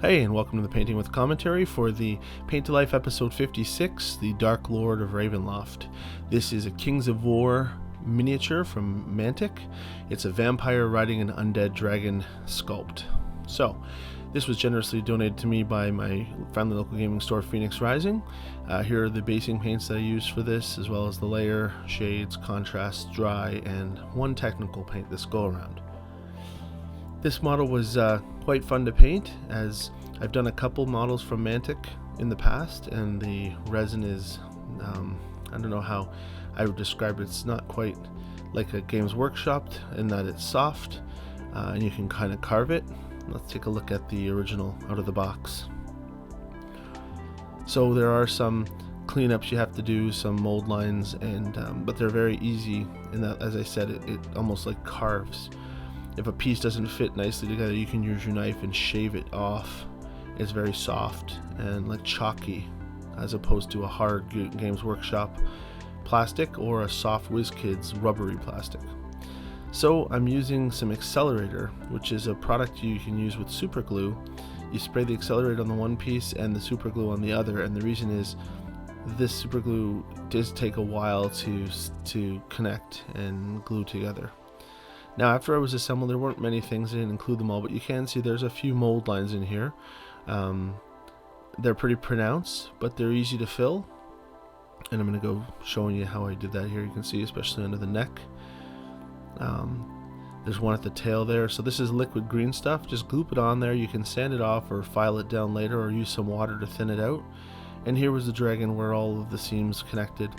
Hey, and welcome to the Painting with Commentary for the Paint to Life episode 56, the Darklord of Ravenloft. This is a Kings of War miniature from Mantic. It's a vampire riding an undead dragon sculpt. So, this was generously donated to me by my friendly local gaming store, Phoenix Rising. Here are the basing paints that I used for this, as well as the layer, shades, contrast, dry, and one technical paint this go around. This model was quite fun to paint, as I've done a couple models from Mantic in the past, and the resin is, I don't know how I would describe it. It's not quite like a Games Workshop in that it's soft, and you can kind of carve it. Let's take a look at the original out of the box. So there are some cleanups you have to do, some mold lines, and but they're very easy in that, as I said, it almost like carves. If a piece doesn't fit nicely together, you can use your knife and shave it off. It's very soft and like chalky, as opposed to a hard Games Workshop plastic or a soft WizKids rubbery plastic. So I'm using some accelerator, which is a product you can use with super glue. You spray the accelerator on the one piece and the super glue on the other, and the reason is this super glue does take a while to connect and glue together. Now, after I was assembled, there weren't many things. I didn't include them all, but you can see there's a few mold lines in here. They're pretty pronounced, but they're easy to fill. And I'm going to go showing you how I did that here. You can see, especially under the neck. There's one at the tail there. So this is liquid green stuff. Just gloop it on there. You can sand it off or file it down later, or use some water to thin it out. And here was the dragon where all of the seams connected.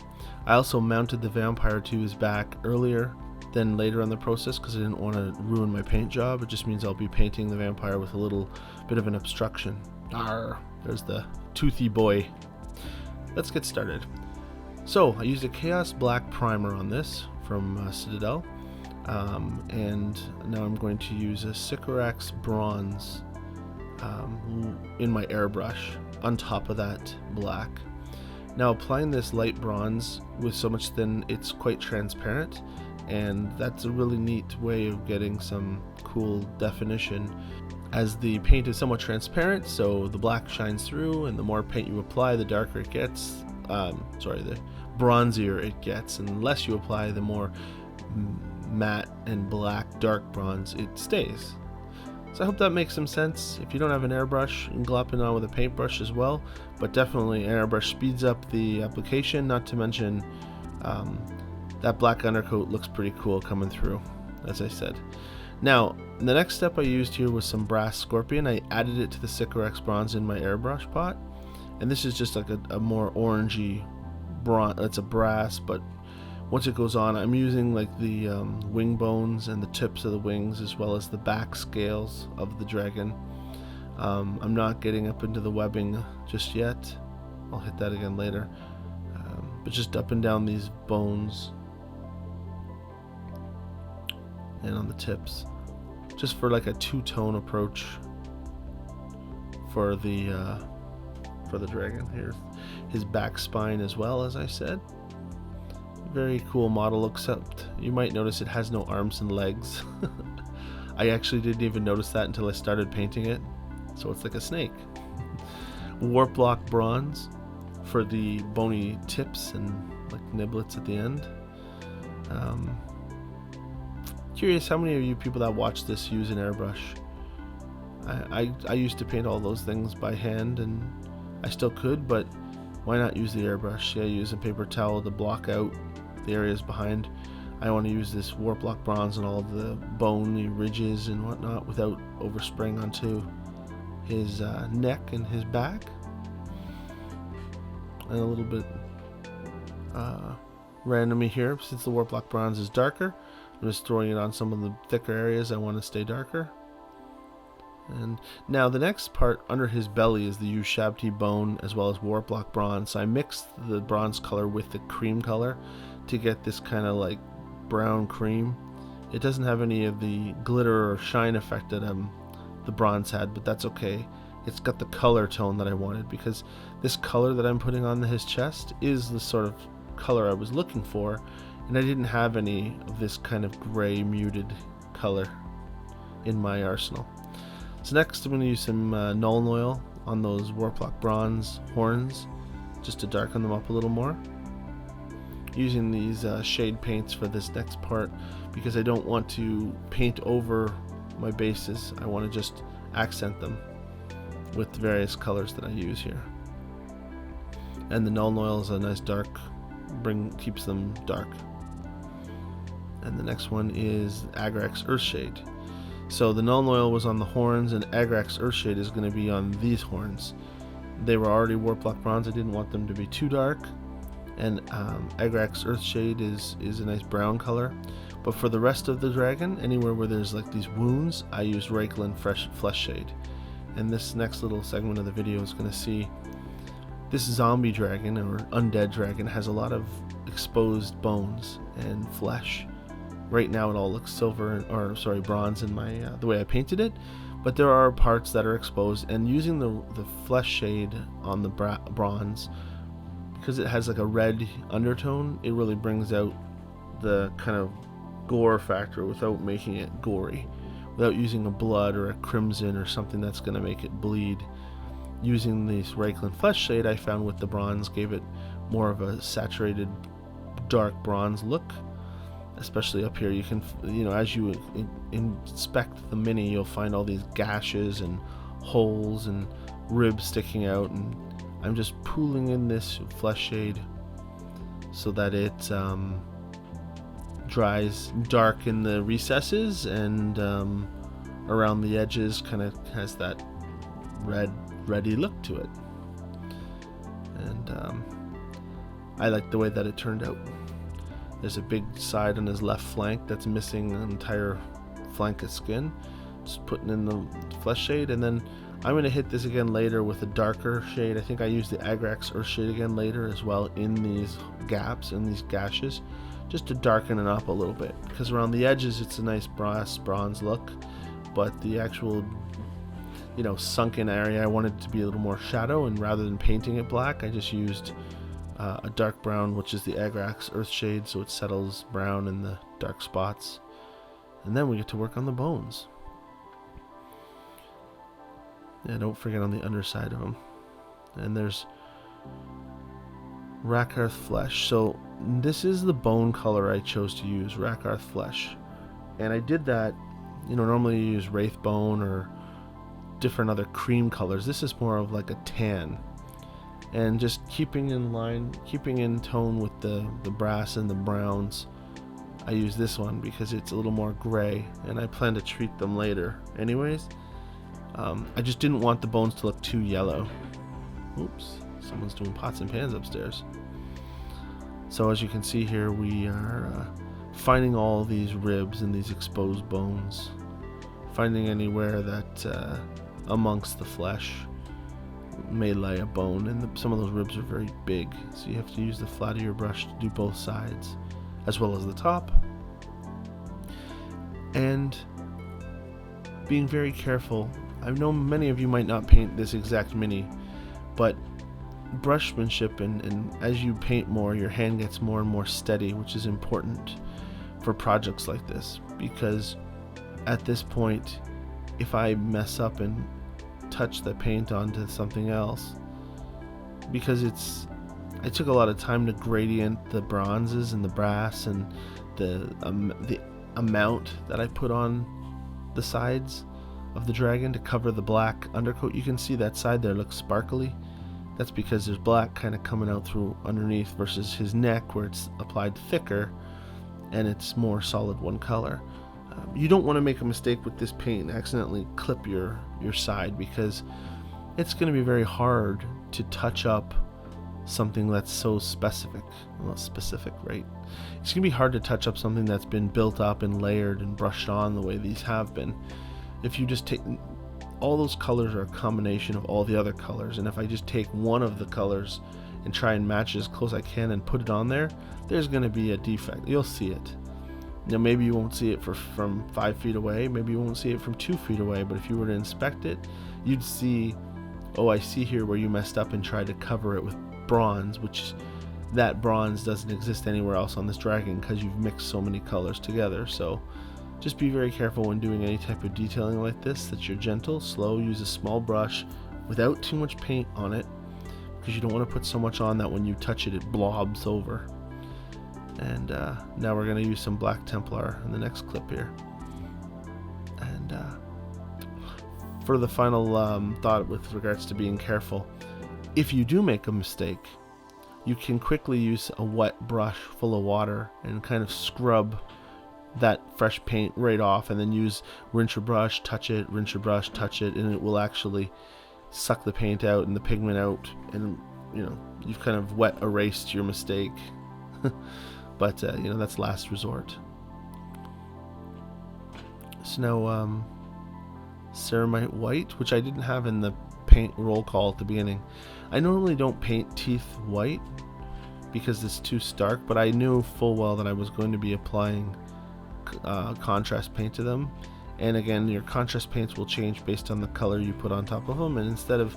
I also mounted the vampire to his back earlier than later in the process, because I didn't want to ruin my paint job. It just means I'll be painting the vampire with a little bit of an obstruction. Arr, there's the toothy boy. Let's get started. So I used a Chaos Black primer on this from Citadel, and now I'm going to use a Sycorax bronze in my airbrush on top of that black. Now, applying this light bronze with so much thin, it's quite transparent, and that's a really neat way of getting some cool definition, as the paint is somewhat transparent, so the black shines through, and the more paint you apply, the darker it gets. The bronzier it gets, and the less you apply, the more matte and black dark bronze it stays. So I hope that makes some sense. If you don't have an airbrush, you can glop it on with a paintbrush as well, but definitely an airbrush speeds up the application, not to mention that black undercoat looks pretty cool coming through, as I said. Now, the next step I used here was some brass scorpion. I added it to the Sycorax bronze in my airbrush pot, and this is just like a more orangey bronze. It's a brass, but once it goes on, I'm using like the wing bones and the tips of the wings, as well as the back scales of the dragon. I'm not getting up into the webbing just yet. I'll hit that again later. But just up and down these bones and on the tips, just for like a two-tone approach for the dragon. Here's his back spine as well, as I said. Very cool model, except you might notice it has no arms and legs. I actually didn't even notice that until I started painting it, so it's like a snake. Warp block bronze for the bony tips and like niblets at the end. Curious how many of you people that watch this use an airbrush. I used to paint all those things by hand, and I still could, but why not use the airbrush? Yeah, use a paper towel to block out the areas behind. I want to use this warp block bronze and all of the bony ridges and whatnot without overspraying onto his neck and his back. And a little bit randomly here, since the warp block bronze is darker, I'm just throwing it on some of the thicker areas I want to stay darker. And now the next part under his belly is the Ushabti bone, as well as warp block bronze. So I mixed the bronze color with the cream color to get this kind of like brown cream. It doesn't have any of the glitter or shine effect that the bronze had, but that's okay. It's got the color tone that I wanted, because this color that I'm putting on his chest is the sort of color I was looking for, and I didn't have any of this kind of gray muted color in my arsenal. So next I'm going to use some Nuln Oil on those Warplock Bronze horns, just to darken them up a little more. Using these shade paints for this next part because I don't want to paint over my bases. I want to just accent them with the various colors that I use here. And the Nuln Oil is a nice dark, keeps them dark. And the next one is Agrax Earthshade. So the Nuln Oil was on the horns, and Agrax Earthshade is going to be on these horns. They were already Warplock Bronze. I didn't want them to be too dark. And Agrax Earthshade is a nice brown color. But for the rest of the dragon, anywhere where there's like these wounds, I used Reikland Flesh Shade. And this next little segment of the video is going to see this zombie dragon or undead dragon has a lot of exposed bones and flesh. Right now it all looks silver, or sorry, bronze in my the way I painted it, but there are parts that are exposed, and using the flesh shade on the bronze, because it has like a red undertone, it really brings out the kind of gore factor without making it gory, without using a blood or a crimson or something that's going to make it bleed. Using this Reikland Flesh Shade, I found with the bronze gave it more of a saturated dark bronze look. Especially up here, you can, as you inspect the mini, you'll find all these gashes and holes and ribs sticking out, and I'm just pooling in this flesh shade so that it dries dark in the recesses, and around the edges kind of has that ready look to it. And I like the way that it turned out. There's a big side on his left flank that's missing an entire flank of skin. Just putting in the flesh shade, and then I'm going to hit this again later with a darker shade. I think I used the Agrax Earthshade again later as well in these gaps and these gashes, just to darken it up a little bit, because around the edges it's a nice bronze look, but the actual sunken area, I wanted it to be a little more shadow, and rather than painting it black, I just used a dark brown, which is the Agrax Earthshade, so it settles brown in the dark spots. And then we get to work on the bones. Yeah, don't forget on the underside of them. And there's Rakarth Flesh. So this is the bone color I chose to use, Rakarth Flesh. And I did that, normally you use Wraith Bone or different other cream colors. This is more of like a tan. And just keeping in tone with the brass and the browns, I use this one because it's a little more gray, and I plan to treat them later anyways. I just didn't want the bones to look too yellow. Oops, someone's doing pots and pans upstairs. So as you can see here, we are finding all these ribs and these exposed bones, finding anywhere that amongst the flesh may lay a bone, and some of those ribs are very big, so you have to use the flat of your brush to do both sides as well as the top, and being very careful. I know many of you might not paint this exact mini, but brushmanship, and as you paint more, your hand gets more and more steady, which is important for projects like this, because at this point, if I mess up and touch the paint onto something else, because I took a lot of time to gradient the bronzes and the brass and the amount that I put on the sides of the dragon to cover the black undercoat. You can see that side there looks sparkly. That's because there's black kind of coming out through underneath versus his neck where it's applied thicker and it's more solid one color. You don't want to make a mistake with this paint and accidentally clip your side, because it's going to be very hard to touch up something that's so specific. Well, specific, right? It's going to be hard to touch up something that's been built up and layered and brushed on the way these have been. If you just take all those colors are a combination of all the other colors, and if I just take one of the colors and try and match it as close as I can and put it on there, there's going to be a defect. You'll see it. Maybe you won't see it from 5 feet away, maybe you won't see it from 2 feet away, but if you were to inspect it, you'd see, oh, I see here where you messed up and tried to cover it with bronze, which that bronze doesn't exist anywhere else on this dragon because you've mixed so many colors together. So Just be very careful when doing any type of detailing like this, that you're gentle, slow, use a small brush without too much paint on it, because you don't want to put so much on that when you touch it, it blobs over. And now we're going to use some Black Templar in the next clip here. And for the final thought with regards to being careful, if you do make a mistake, you can quickly use a wet brush full of water and kind of scrub that fresh paint right off, and then use rinse your brush, touch it, rinse your brush, touch it, and it will actually suck the paint out and the pigment out, and you know, you've kind of wet erased your mistake. But you know, that's last resort. So now ceramite white, which I didn't have in the paint roll call at the beginning. I normally don't paint teeth white because it's too stark, but I knew full well that I was going to be applying contrast paint to them. And again, your contrast paints will change based on the color you put on top of them, and instead of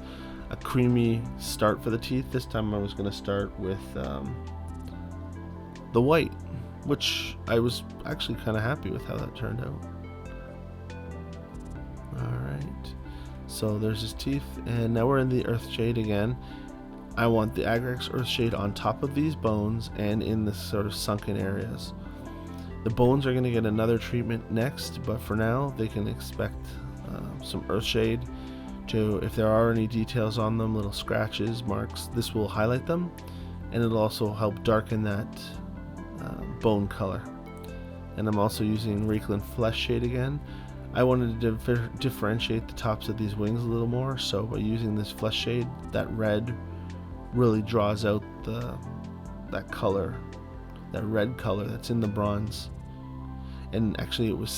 a creamy start for the teeth, this time I was going to start with the white, which I was actually kind of happy with how that turned out. Alright, so there's his teeth, and now we're in the earth shade again. I want the Agrax earth shade on top of these bones and in the sort of sunken areas. The bones are going to get another treatment next, but for now they can expect some earth shade to, if there are any details on them, little scratches, marks, this will highlight them, and it'll also help darken that bone color. And I'm also using Reikland flesh shade again. I wanted to differentiate the tops of these wings a little more, so by using this flesh shade, that red really draws out that color, that red color that's in the bronze. And actually it was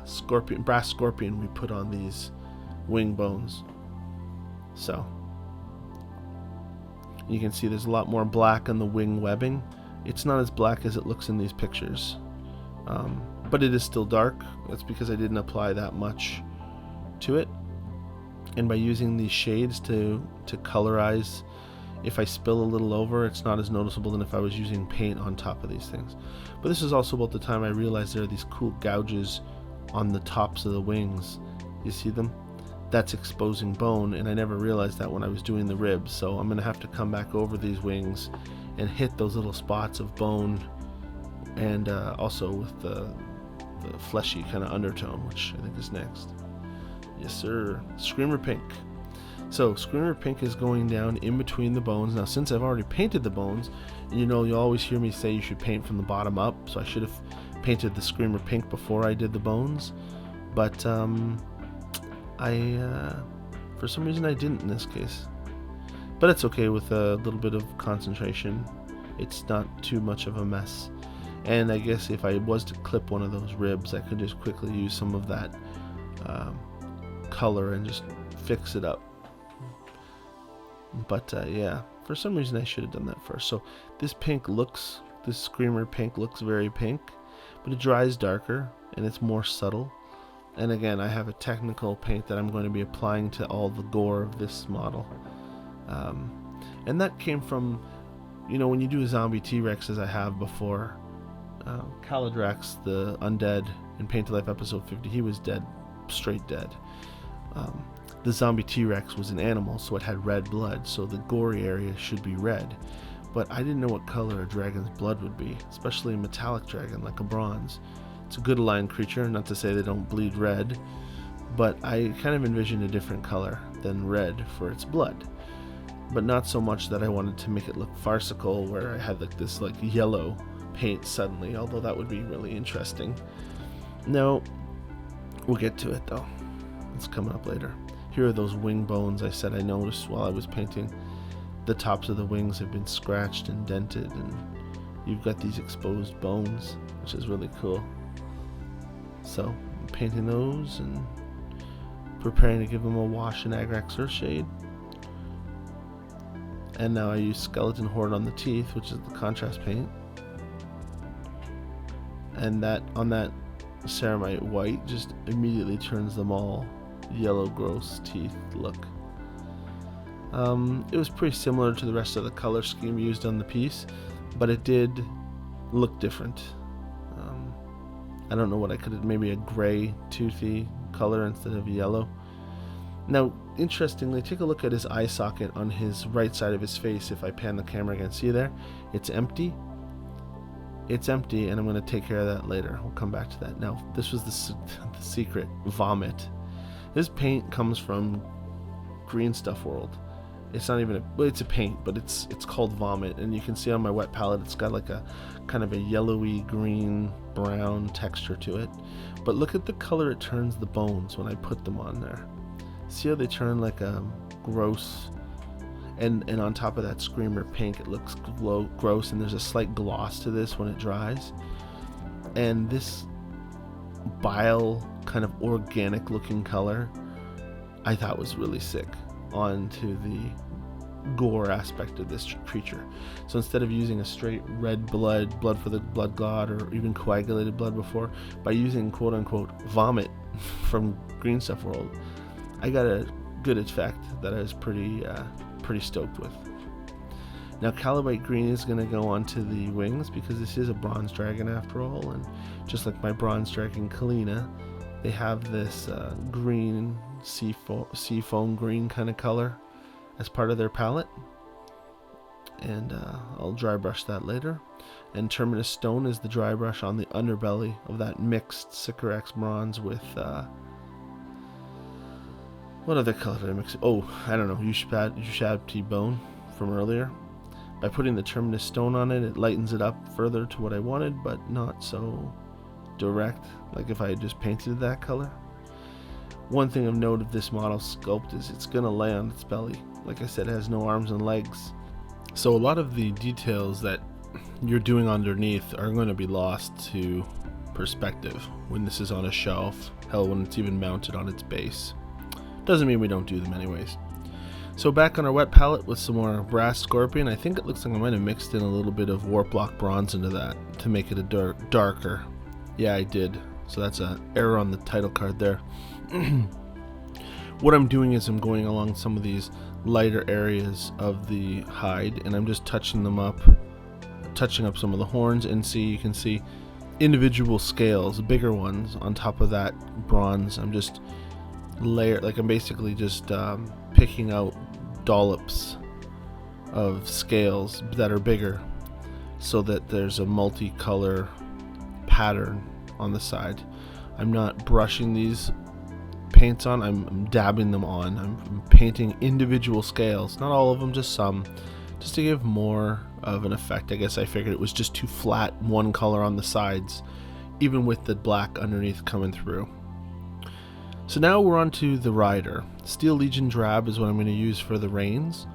scorpion, brass scorpion we put on these wing bones. So you can see there's a lot more black on the wing webbing. It's not as black as it looks in these pictures, but it is still dark. That's because I didn't apply that much to it. And by using these shades to colorize, if I spill a little over, it's not as noticeable than if I was using paint on top of these things. But this is also about the time I realized there are these cool gouges on the tops of the wings. You see them? That's exposing bone, and I never realized that when I was doing the ribs. So I'm going to have to come back over these wings and hit those little spots of bone, and also with the fleshy kind of undertone, which I think is next. Yes sir, Screamer Pink. So Screamer Pink is going down in between the bones. Now since I've already painted the bones, you know, you always hear me say you should paint from the bottom up, so I should have painted the Screamer Pink before I did the bones, but for some reason I didn't in this case. But it's okay, with a little bit of concentration it's not too much of a mess. And I guess if I was to clip one of those ribs, I could just quickly use some of that color and just fix it up. But yeah, for some reason I should have done that first. So this Screamer Pink looks very pink, but it dries darker and it's more subtle. And again, I have a technical paint that I'm going to be applying to all the gore of this model. And that came from, you know, when you do a zombie T-Rex, as I have before, Caladrax, the Undead, in Paint to Life episode 50, he was dead, straight dead. The zombie T-Rex was an animal, so it had red blood, so the gory area should be red. But I didn't know what color a dragon's blood would be, especially a metallic dragon like a bronze. It's a good aligned creature, not to say they don't bleed red, but I kind of envisioned a different color than red for its blood. But not so much that I wanted to make it look farcical, where I had like this like yellow paint suddenly, although that would be really interesting. No, we'll get to it though. It's coming up later. Here are those wing bones I said I noticed while I was painting. The tops of the wings have been scratched and dented, and you've got these exposed bones, which is really cool. So I'm painting those and preparing to give them a wash in Agrax Earthshade. And now I use Skeleton Horde on the teeth, which is the contrast paint. And that on that ceramite white just immediately turns them all yellow, gross teeth look. It was pretty similar to the rest of the color scheme used on the piece, but it did look different. I don't know what I could, maybe a gray toothy color instead of yellow. Now, interestingly, take a look at his eye socket on his right side of his face. If I pan the camera again, see there? It's empty. It's empty, and I'm going to take care of that later. We'll come back to that. Now, this was the secret. Vomit. This paint comes from Green Stuff World. It's not even it's a paint, but it's called Vomit, and you can see on my wet palette it's got like a kind of a yellowy green brown texture to it. But look at the color it turns the bones when I put them on there. See how they turn like a gross, and on top of that screamer pink, it looks gross, and there's a slight gloss to this when it dries. And this bile kind of organic looking color I thought was really sick onto the gore aspect of this creature. So instead of using a straight red blood for the blood god, or even coagulated blood before, by using quote unquote vomit from Green Stuff World, I got a good effect that I was pretty stoked with. Now Calibite Green is going to go onto the wings because this is a bronze dragon after all, and just like my bronze dragon Kalina, they have this green sea foam green kind of color as part of their palette, and I'll dry brush that later. And Terminus Stone is the dry brush on the underbelly of that mixed Sycorax bronze with what other color did I mix? Oh, I don't know, Ushabti bone from earlier. By putting the Terminus Stone on it, it lightens it up further to what I wanted, but not so direct like if I had just painted that color. One thing of note of this model sculpt is it's going to lay on its belly. Like I said, it has no arms and legs. So a lot of the details that you're doing underneath are going to be lost to perspective when this is on a shelf. Hell, when it's even mounted on its base. Doesn't mean we don't do them anyways. So back on our wet palette with some more Brass Scorpion. I think it looks like I might have mixed in a little bit of Warp Block Bronze into that to make it a darker. Yeah, I did. So that's an error on the title card there. What I'm doing is I'm going along some of these lighter areas of the hide, and I'm just touching up some of the horns, and you can see individual scales, bigger ones on top of that bronze. I'm just I'm basically just picking out dollops of scales that are bigger so that there's a multicolor pattern on the side. I'm not brushing these paints on, I'm dabbing them on. I'm painting individual scales, not all of them, just some, just to give more of an effect. I guess I figured it was just too flat one color on the sides, even with the black underneath coming through. So now we're on to the rider. Steel Legion Drab is what I'm going to use for the reins.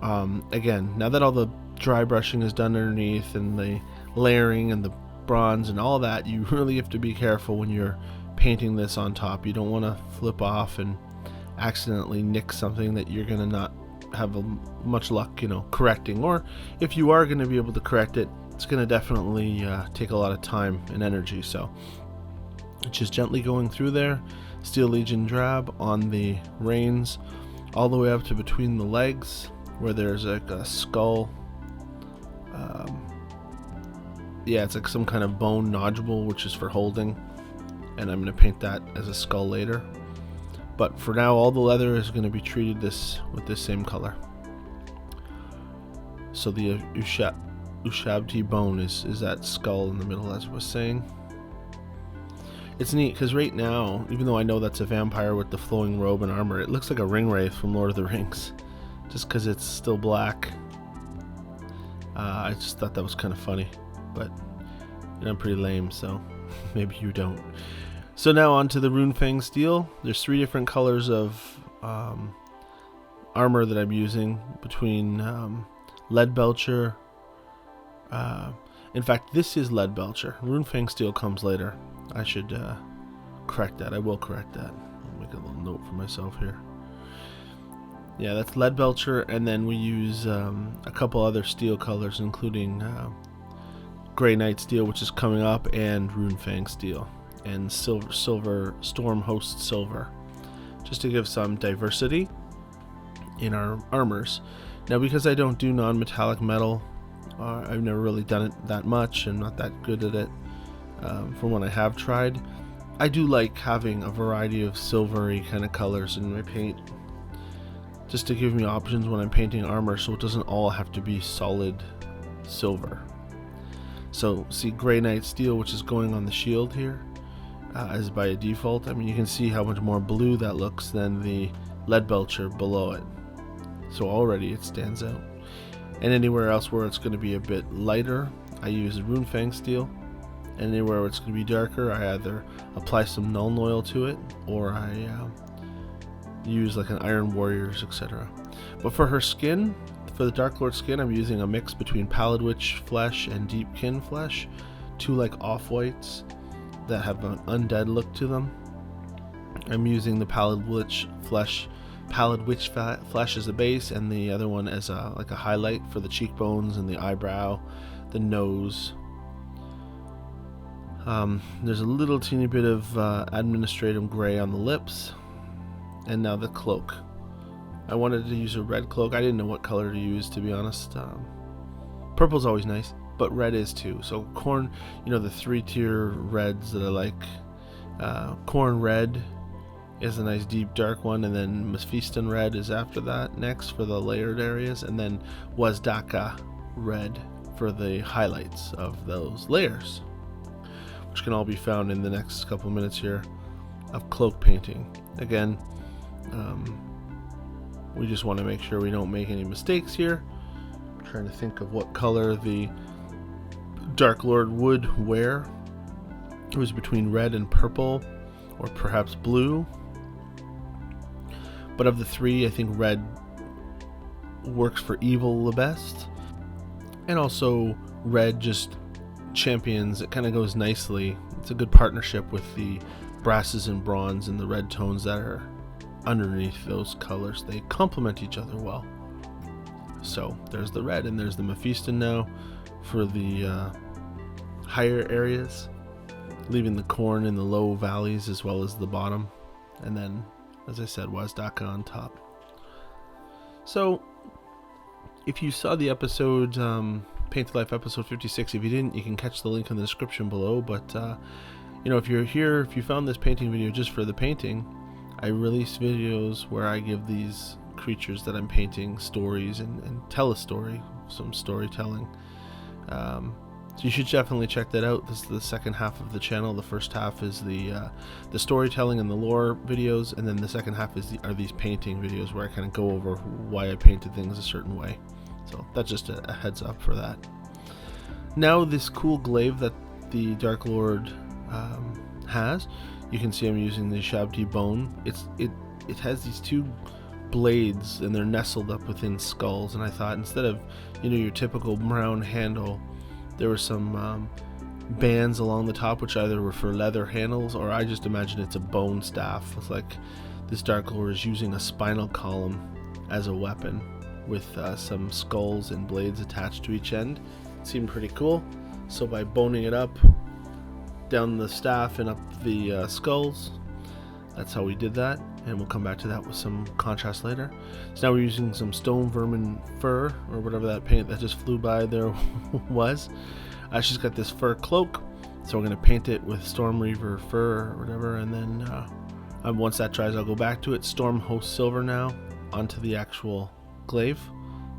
Again, now that all the dry brushing is done underneath and the layering and the bronze and all that, you really have to be careful when you're painting this on top. You don't want to flip off and accidentally nick something that you're going to not have much luck, correcting. Or if you are going to be able to correct it, it's going to definitely take a lot of time and energy. So just gently going through there, Steel Legion Drab on the reins, all the way up to between the legs where there's like a skull. Yeah, it's like some kind of bone nodule, which is for holding, and I'm going to paint that as a skull later. But for now, all the leather is going to be treated with this same color. So the Ushabti bone is that skull in the middle, as I was saying. It's neat because right now, even though I know that's a vampire with the flowing robe and armor, it looks like a ringwraith from Lord of the Rings, just because it's still black. I just thought that was kind of funny, but I'm pretty lame, so maybe you don't. So now on to the Runefang Steel. There's 3 different colors of armor that I'm using between Leadbelcher. In fact, this is Leadbelcher. Runefang Steel comes later. I should correct that. I will correct that. I'll make a little note for myself here. Yeah, that's Leadbelcher, and then we use a couple other steel colors, including Grey Knight Steel, which is coming up, and Runefang Steel, and Silver Storm Host Silver, just to give some diversity in our armors. Now, because I don't do non-metallic metal, I've never really done it that much. I'm not that good at it. from what I have tried. I do like having a variety of silvery kind of colors in my paint, just to give me options when I'm painting armor, so it doesn't all have to be solid silver. So see Grey Knight Steel, which is going on the shield here, as by a default. I mean, you can see how much more blue that looks than the Lead Belcher below it. So already it stands out. And anywhere else where it's going to be a bit lighter, I use Runefang Steel. And anywhere where it's going to be darker, I either apply some Nuln Oil to it, or I use like an Iron Warriors, etc. But for her skin, for the Darklord skin, I'm using a mix between Pallid Witch flesh and Deepkin flesh, two like off-whites that have an undead look to them. I'm using the Pallid Witch flesh as a base, and the other one as like a highlight for the cheekbones and the eyebrow, the nose. There's a little teeny bit of administrative gray on the lips, and now the cloak. I wanted to use a red cloak. I didn't know what color to use, to be honest. Purple's always nice, but red is too. So corn, the 3-tier reds that I like. Corn red is a nice deep dark one, and then Mephiston red is after that next for the layered areas, and then Wazdaka red for the highlights of those layers, which can all be found in the next couple minutes here of cloak painting. Again, we just want to make sure we don't make any mistakes here. I'm trying to think of what color the Darklord would wear. It was between red and purple, or perhaps blue. But of the three, I think red works for evil the best. And also red just champions, it kind of goes nicely. It's a good partnership with the brasses and bronze and the red tones that are underneath those colors. They complement each other well. So there's the red, and there's the Mephiston now for the higher areas, leaving the corn in the low valleys as well as the bottom, and then, as I said, Wazdaka on top. So if you saw the episode Paint to Life episode 56, if you didn't, you can catch the link in the description below. But if you're here, if you found this painting video just for the painting, I release videos where I give these creatures that I'm painting stories and tell a story, some storytelling. So you should definitely check that out. This is the second half of the channel. The first half is the storytelling and the lore videos, and then the second half are these painting videos where I kind of go over why I painted things a certain way. So that's just a heads up for that. Now this cool glaive that the Darklord has, you can see I'm using the Shabti bone. It has these two blades, and they're nestled up within skulls, and I thought instead of your typical brown handle, there were some bands along the top which either were for leather handles, or I just imagine it's a bone staff. It's like this Darklord is using a spinal column as a weapon with some skulls and blades attached to each end. It seemed pretty cool, so by boning it up down the staff and up the skulls, that's how we did that, and we'll come back to that with some contrast later. So now we're using some stone vermin fur, or whatever that paint that just flew by there was. She's got this fur cloak, so we're going to paint it with Storm Reaver fur or whatever, and then once that dries, I'll go back to it. Storm Host Silver now onto the actual glaive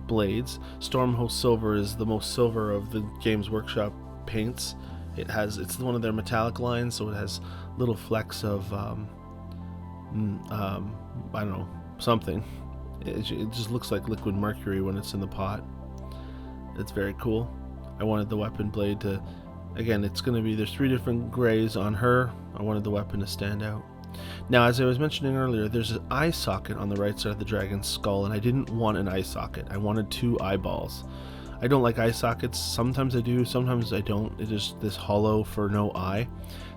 blades. Storm Host Silver is the most silver of the Games Workshop paints. It's one of their metallic lines, so it has little flecks of I don't know, something. It just looks like liquid mercury when it's in the pot. It's very cool. I wanted the weapon blade to, again, there's 3 different grays on her. I wanted the weapon to stand out. Now, as I was mentioning earlier, there's an eye socket on the right side of the dragon's skull, and I didn't want an eye socket. I wanted 2 eyeballs. I don't like eye sockets. Sometimes I do, sometimes I don't. It is this hollow for no eye.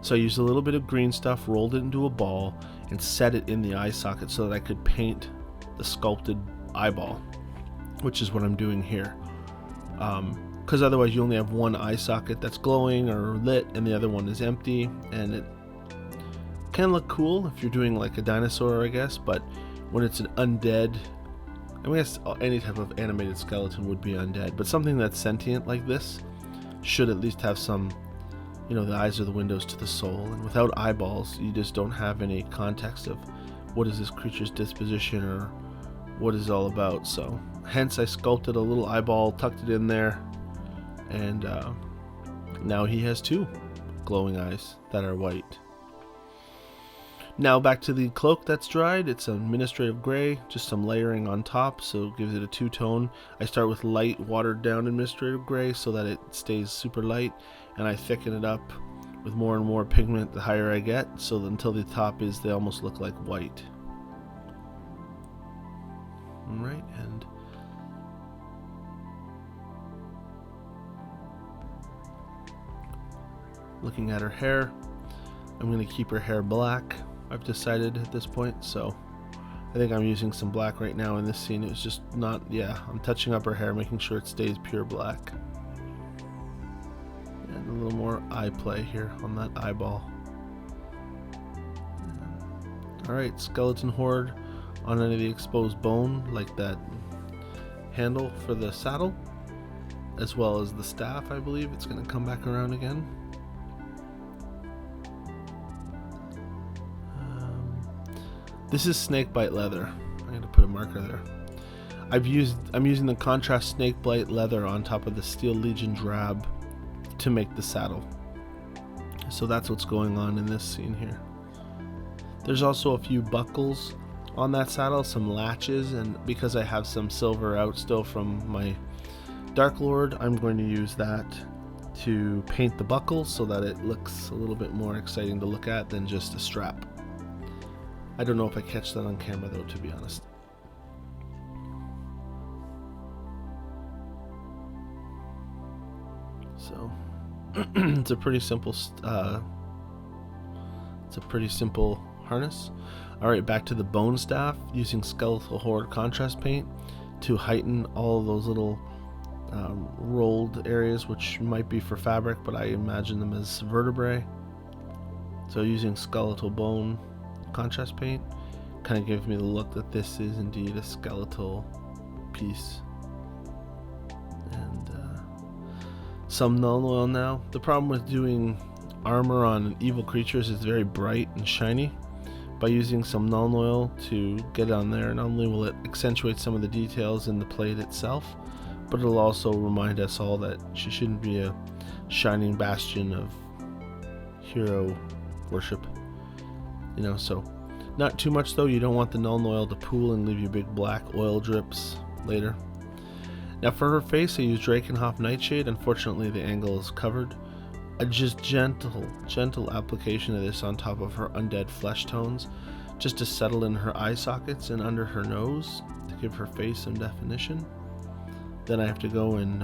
So I used a little bit of green stuff, rolled it into a ball, and set it in the eye socket so that I could paint the sculpted eyeball, which is what I'm doing here. Because otherwise you only have one eye socket that's glowing or lit, and the other one is empty, and it can look cool if you're doing like a dinosaur, I guess, but when it's an undead, I guess any type of animated skeleton would be undead, but something that's sentient like this should at least have some You know, the eyes are the windows to the soul, and without eyeballs, you just don't have any context of what is this creature's disposition or what is it all about. So hence I sculpted a little eyeball, tucked it in there, and now he has 2 glowing eyes that are white. Now back to the cloak that's dried. It's administrative gray, just some layering on top, so it gives it a 2-tone. I start with light, watered down administrative gray so that it stays super light, and I thicken it up with more and more pigment the higher I get, so that until the top is, they almost look like white. Alright, and looking at her hair, I'm going to keep her hair black, I've decided at this point, so I think I'm using some black right now in this scene. It's just not, yeah, I'm touching up her hair, making sure it stays pure black. And a little more eye play here on that eyeball. Alright, skeleton horde on any of the exposed bone, like that handle for the saddle, as well as the staff. I believe it's going to come back around again. This is snakebite leather. I'm going to put a marker there. I'm using the contrast snakebite leather on top of the Steel Legion drab to make the saddle. So that's what's going on in this scene here. There's also a few buckles on that saddle, some latches, and because I have some silver out still from my Darklord, I'm going to use that to paint the buckles so that it looks a little bit more exciting to look at than just a strap. I don't know if I catch that on camera though, to be honest. So it's a pretty simple harness. All right, back to the bone staff, using skeletal horde contrast paint to heighten all of those little rolled areas, which might be for fabric, but I imagine them as vertebrae. So using skeletal bone contrast paint kind of gives me the look that this is indeed a skeletal piece. And some null oil now. The problem with doing armor on evil creatures is very bright and shiny. By using some null oil to get on there, not only will it accentuate some of the details in the plate itself, but it'll also remind us all that she shouldn't be a shining bastion of hero worship. You know, so not too much though. You don't want the null oil to pool and leave you big black oil drips later. Now for her face, I used Drakenhof Nightshade. Unfortunately, the angle is covered. A just gentle application of this on top of her undead flesh tones, just to settle in her eye sockets and under her nose to give her face some definition. Then I have to go and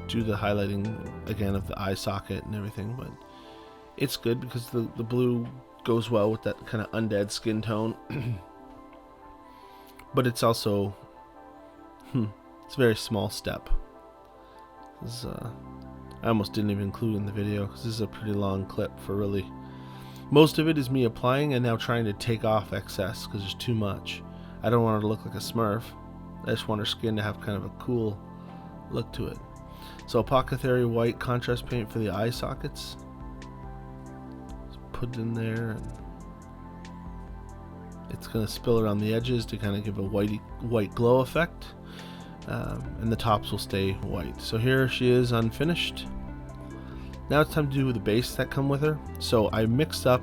do the highlighting again of the eye socket and everything, but it's good because the blue goes well with that kind of undead skin tone. But it's also it's a very small step. I almost didn't even include in the video because this is a pretty long clip for really. Most of it is me applying and now trying to take off excess because there's too much. I don't want her to look like a Smurf. I just want her skin to have kind of a cool look to it. So Apothecary white contrast paint for the eye sockets. Just put it in there, and it's going to spill around the edges to kind of give a white glow effect. And the tops will stay white. So here she is unfinished. Now it's time to do the base that come with her. So I mixed up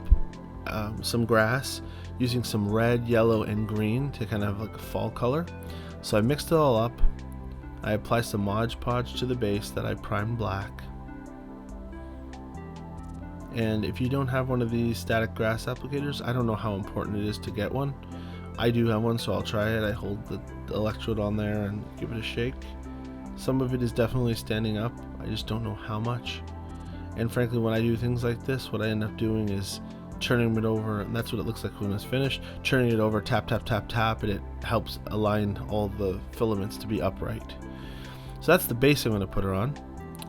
some grass using some red, yellow, and green to kind of have like a fall color. So I mixed it all up. I apply some Mod Podge to the base that I primed black. And if you don't have one of these static grass applicators, I don't know how important it is to get one. I do have one, so I'll try it. I hold the electrode on there and give it a shake. Some of it is definitely standing up. I just don't know how much. And frankly, when I do things like this, what I end up doing is turning it over, and that's what it looks like when it's finished. Turning it over, tap, tap, tap, tap, and it helps align all the filaments to be upright. So that's the base I'm going to put her on.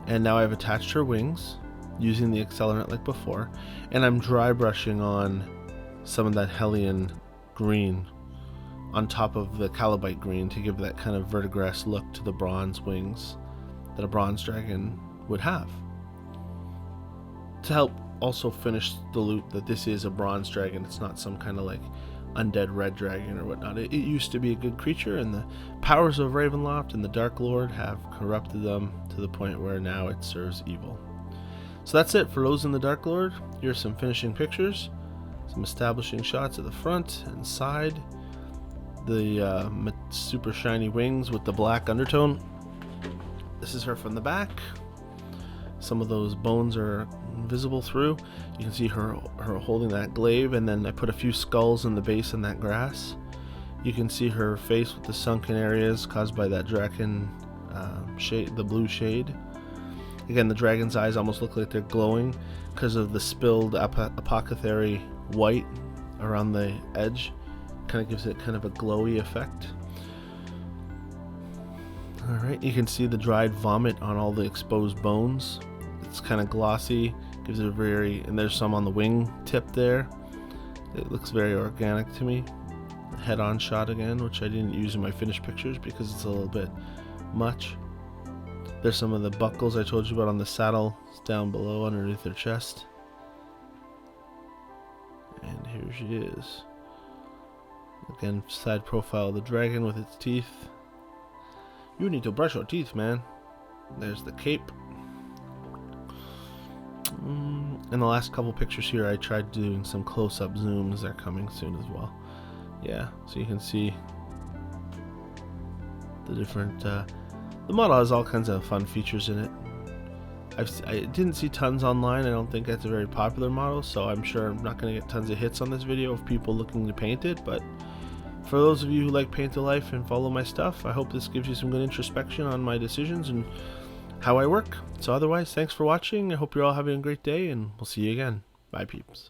And now I've attached her wings using the accelerant like before, and I'm dry brushing on some of that Hellion green on top of the Calibite green to give that kind of verdigris look to the bronze wings that a bronze dragon would have. to help also finish the loop that this is a bronze dragon. It's not some kind of like undead red dragon or whatnot. It used to be a good creature, and the powers of Ravenloft and the Darklord have corrupted them to the point where now it serves evil. So that's it for Lozen the Darklord. Here's some finishing pictures, some establishing shots at the front and side, the super shiny wings with the black undertone. This is her from the back. Some of those bones are visible through. You can see her holding that glaive, and then I put a few skulls in the base in that grass. You can see her face with the sunken areas caused by that dragon shade, the blue shade. Again, the dragon's eyes almost look like they're glowing because of the spilled apothecary white around the edge. Kind of gives it kind of a glowy effect. Alright, you can see the dried vomit on all the exposed bones. It's kind of glossy, gives it a very, and there's some on the wing tip there. It looks very organic to me. Head-on shot again, which I didn't use in my finished pictures because it's a little bit much. There's some of the buckles I told you about on the saddle. It's down below underneath their chest. And here she is. Again, side profile of the dragon with its teeth. You need to brush your teeth, man. There's the cape. In the last couple pictures here, I tried doing some close-up zooms. They're coming soon as well. Yeah, so you can see the different. The model has all kinds of fun features in it. I didn't see tons online. I don't think that's a very popular model, so I'm sure I'm not going to get tons of hits on this video of people looking to paint it. But for those of you who like Paint to Life and follow my stuff, I hope this gives you some good introspection on my decisions and how I work. So otherwise, thanks for watching. I hope you're all having a great day, and we'll see you again. Bye, peeps.